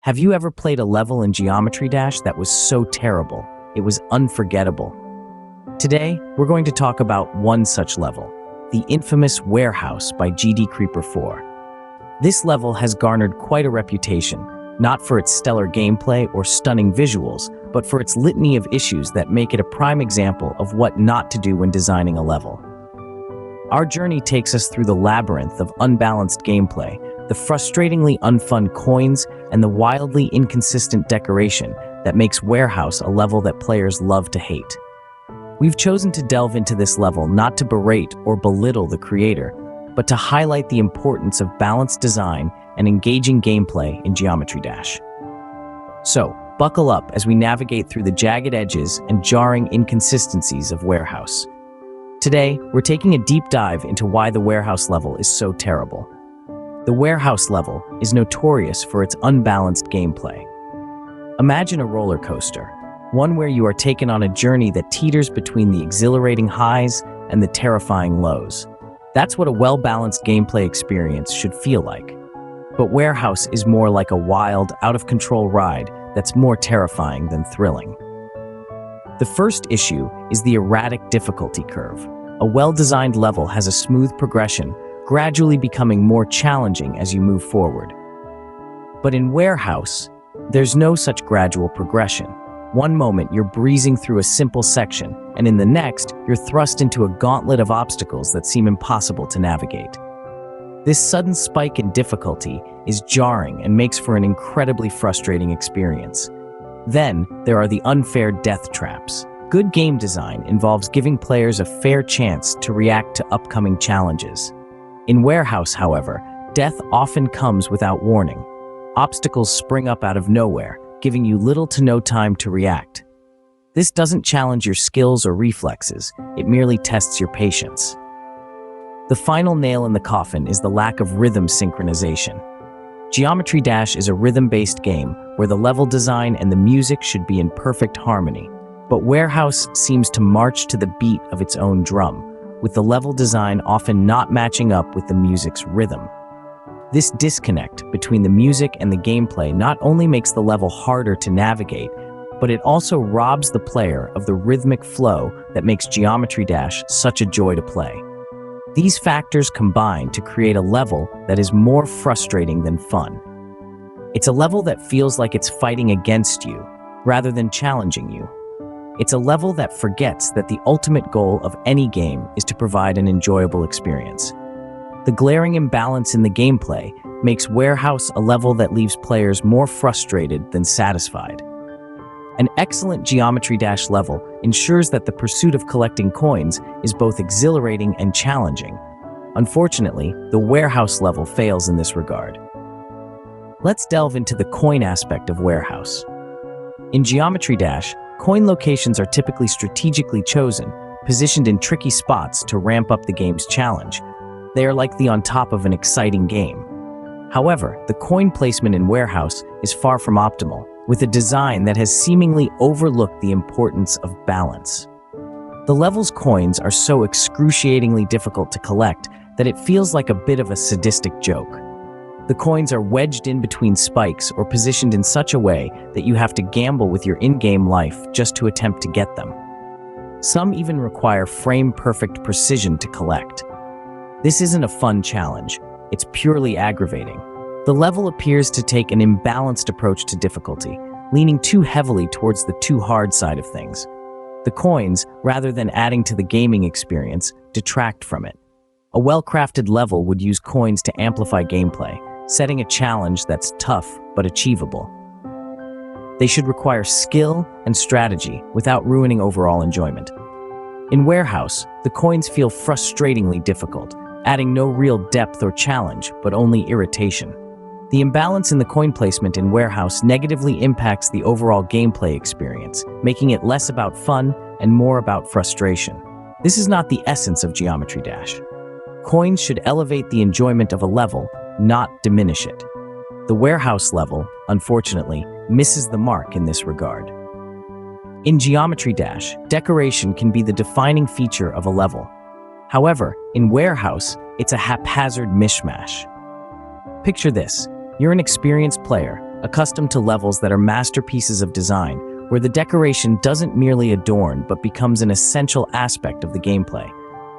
Have you ever played a level in Geometry Dash that was so terrible, it was unforgettable? Today, we're going to talk about one such level, the infamous Warehouse by GD Creeper 4. This level has garnered quite a reputation, not for its stellar gameplay or stunning visuals, but for its litany of issues that make it a prime example of what not to do when designing a level. Our journey takes us through the labyrinth of unbalanced gameplay, the frustratingly unfun coins, and the wildly inconsistent decoration that makes Warehouse a level that players love to hate. We've chosen to delve into this level not to berate or belittle the creator, but to highlight the importance of balanced design and engaging gameplay in Geometry Dash. So, buckle up as we navigate through the jagged edges and jarring inconsistencies of Warehouse. Today, we're taking a deep dive into why the Warehouse level is so terrible. The Warehouse level is notorious for its unbalanced gameplay. Imagine a roller coaster, one where you are taken on a journey that teeters between the exhilarating highs and the terrifying lows. That's what a well-balanced gameplay experience should feel like. But Warehouse is more like a wild, out-of-control ride that's more terrifying than thrilling. The first issue is the erratic difficulty curve. A well-designed level has a smooth progression, gradually becoming more challenging as you move forward. But in Warehouse, there's no such gradual progression. One moment you're breezing through a simple section, and in the next, you're thrust into a gauntlet of obstacles that seem impossible to navigate. This sudden spike in difficulty is jarring and makes for an incredibly frustrating experience. Then, there are the unfair death traps. Good game design involves giving players a fair chance to react to upcoming challenges. In Warehouse, however, death often comes without warning. Obstacles spring up out of nowhere, giving you little to no time to react. This doesn't challenge your skills or reflexes, it merely tests your patience. The final nail in the coffin is the lack of rhythm synchronization. Geometry Dash is a rhythm-based game where the level design and the music should be in perfect harmony. But Warehouse seems to march to the beat of its own drum, with the level design often not matching up with the music's rhythm. This disconnect between the music and the gameplay not only makes the level harder to navigate, but it also robs the player of the rhythmic flow that makes Geometry Dash such a joy to play. These factors combine to create a level that is more frustrating than fun. It's a level that feels like it's fighting against you, rather than challenging you. It's a level that forgets that the ultimate goal of any game is to provide an enjoyable experience. The glaring imbalance in the gameplay makes Warehouse a level that leaves players more frustrated than satisfied. An excellent Geometry Dash level ensures that the pursuit of collecting coins is both exhilarating and challenging. Unfortunately, the Warehouse level fails in this regard. Let's delve into the coin aspect of Warehouse. In Geometry Dash, coin locations are typically strategically chosen, positioned in tricky spots to ramp up the game's challenge. They are like the on top of an exciting game. However, the coin placement in Warehouse is far from optimal, with a design that has seemingly overlooked the importance of balance. The level's coins are so excruciatingly difficult to collect that it feels like a bit of a sadistic joke. The coins are wedged in between spikes or positioned in such a way that you have to gamble with your in-game life just to attempt to get them. Some even require frame-perfect precision to collect. This isn't a fun challenge, it's purely aggravating. The level appears to take an imbalanced approach to difficulty, leaning too heavily towards the too hard side of things. The coins, rather than adding to the gaming experience, detract from it. A well-crafted level would use coins to amplify gameplay, setting a challenge that's tough but achievable. They should require skill and strategy without ruining overall enjoyment. In Warehouse, the coins feel frustratingly difficult, adding no real depth or challenge, but only irritation. The imbalance in the coin placement in Warehouse negatively impacts the overall gameplay experience, making it less about fun and more about frustration. This is not the essence of Geometry Dash. Coins should elevate the enjoyment of a level, not diminish it. The Warehouse level, unfortunately, misses the mark in this regard. In Geometry Dash, decoration can be the defining feature of a level. However, in Warehouse, it's a haphazard mishmash. Picture this. You're an experienced player, accustomed to levels that are masterpieces of design, where the decoration doesn't merely adorn but becomes an essential aspect of the gameplay.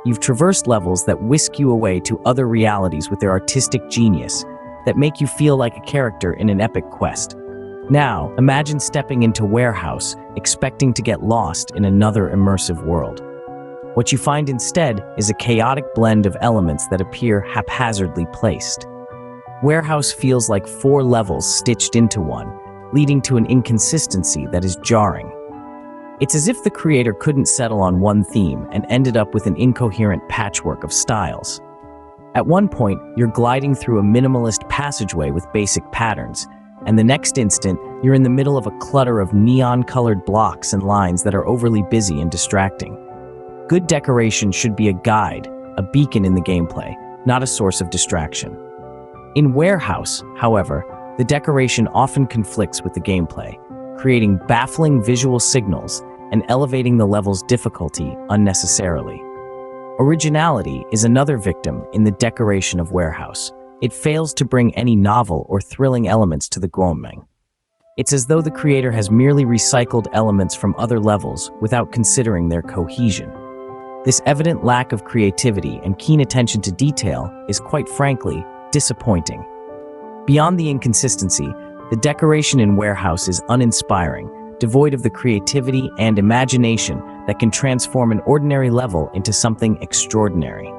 You've traversed levels that whisk you away to other realities with their artistic genius, that make you feel like a character in an epic quest. Now, imagine stepping into Warehouse, expecting to get lost in another immersive world. What you find instead is a chaotic blend of elements that appear haphazardly placed. Warehouse feels like 4 levels stitched into one, leading to an inconsistency that is jarring. It's as if the creator couldn't settle on one theme and ended up with an incoherent patchwork of styles. At one point, you're gliding through a minimalist passageway with basic patterns, and the next instant, you're in the middle of a clutter of neon-colored blocks and lines that are overly busy and distracting. Good decoration should be a guide, a beacon in the gameplay, not a source of distraction. In Warehouse, however, the decoration often conflicts with the gameplay, creating baffling visual signals and elevating the level's difficulty unnecessarily. Originality is another victim in the decoration of Warehouse. It fails to bring any novel or thrilling elements to the game. It's as though the creator has merely recycled elements from other levels without considering their cohesion. This evident lack of creativity and keen attention to detail is, quite frankly, disappointing. Beyond the inconsistency, the decoration in Warehouse is uninspiring, devoid of the creativity and imagination that can transform an ordinary level into something extraordinary.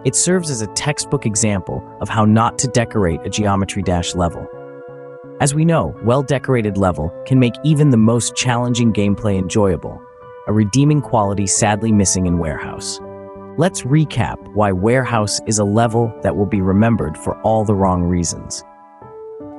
It serves as a textbook example of how not to decorate a Geometry Dash level. As we know, well-decorated level can make even the most challenging gameplay enjoyable, a redeeming quality sadly missing in Warehouse. Let's recap why Warehouse is a level that will be remembered for all the wrong reasons.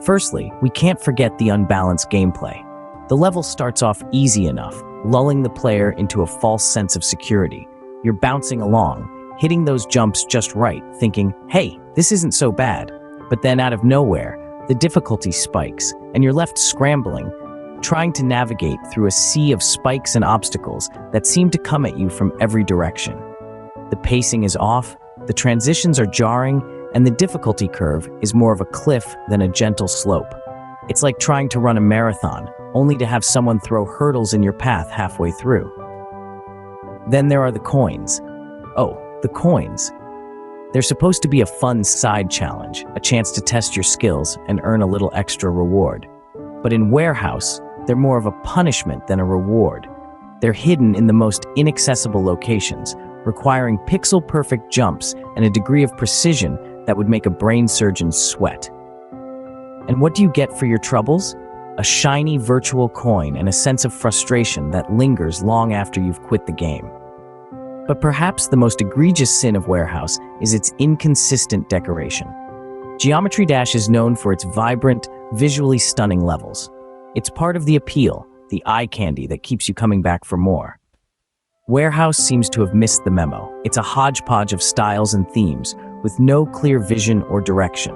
Firstly, we can't forget the unbalanced gameplay. The level starts off easy enough, lulling the player into a false sense of security. You're bouncing along, hitting those jumps just right, thinking, hey, this isn't so bad. But then out of nowhere, the difficulty spikes, and you're left scrambling, trying to navigate through a sea of spikes and obstacles that seem to come at you from every direction. The pacing is off, the transitions are jarring, and the difficulty curve is more of a cliff than a gentle slope. It's like trying to run a marathon, only to have someone throw hurdles in your path halfway through. Then there are the coins. Oh, the coins. They're supposed to be a fun side challenge, a chance to test your skills and earn a little extra reward. But in Warehouse, they're more of a punishment than a reward. They're hidden in the most inaccessible locations, requiring pixel-perfect jumps and a degree of precision that would make a brain surgeon sweat. And what do you get for your troubles? A shiny virtual coin and a sense of frustration that lingers long after you've quit the game. But perhaps the most egregious sin of Warehouse is its inconsistent decoration. Geometry Dash is known for its vibrant, visually stunning levels. It's part of the appeal, the eye candy that keeps you coming back for more. Warehouse seems to have missed the memo. It's a hodgepodge of styles and themes, with no clear vision or direction.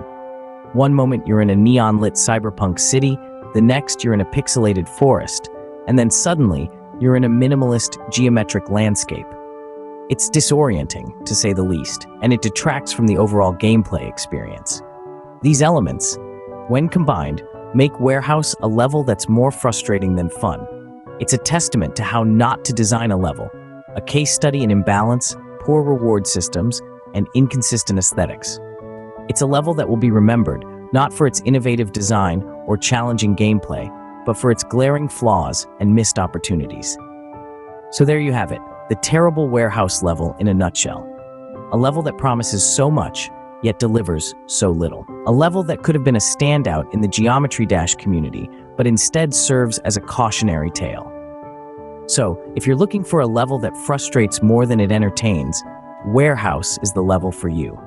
One moment you're in a neon-lit cyberpunk city, the next you're in a pixelated forest, and then suddenly you're in a minimalist geometric landscape. It's disorienting, to say the least, and it detracts from the overall gameplay experience. These elements, when combined, make Warehouse a level that's more frustrating than fun. It's a testament to how not to design a level, a case study in imbalance, poor reward systems, and inconsistent aesthetics. It's a level that will be remembered not for its innovative design or challenging gameplay, but for its glaring flaws and missed opportunities. So there you have it, the terrible Warehouse level in a nutshell. A level that promises so much, yet delivers so little. A level that could have been a standout in the Geometry Dash community, but instead serves as a cautionary tale. So, if you're looking for a level that frustrates more than it entertains, Warehouse is the level for you.